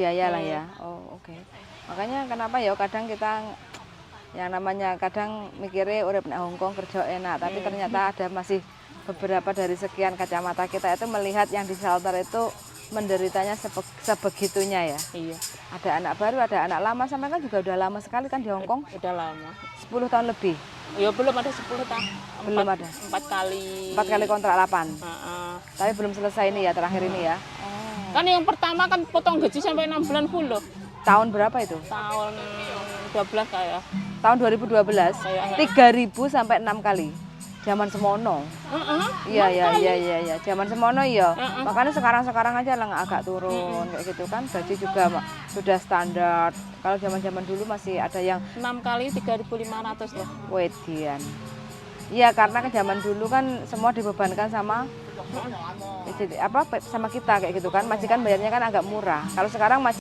biaya lah ya. Oh oke. Makanya kenapa ya kadang kita yang namanya kadang mikirnya urip nek Hongkong kerja enak, tapi ternyata ada masih beberapa dari sekian kacamata kita itu melihat yang di shelter itu menderitanya sebegitunya ya. Iya, Ada anak baru, ada anak lama, sampai kan juga udah lama sekali kan di Hongkong, udah lama. 10 tahun lebih. Ya belum ada 10 tahun. Belum ada. 4 kali. 4 kali kontrak 8. Heeh. Tapi belum selesai ini ya, terakhir ini ya. Kan yang pertama kan potong gaji sampai 6 bulan full loh. Tahun berapa itu? Tahun 12 kayak. Tahun 2012. Kayak. 3.000 sampai 6 kali. Zaman semono. Heeh. Iya. Zaman semono iya. Makanya sekarang aja lah agak turun kayak gitu kan. Gaji juga sudah standar. Kalau zaman-zaman dulu masih ada yang 6 kali 3.500 loh. wedian. Iya, karena ke zaman dulu kan semua dibebankan sama sama kita kayak gitu kan. Majikan bayarnya kan agak murah. Kalau sekarang masih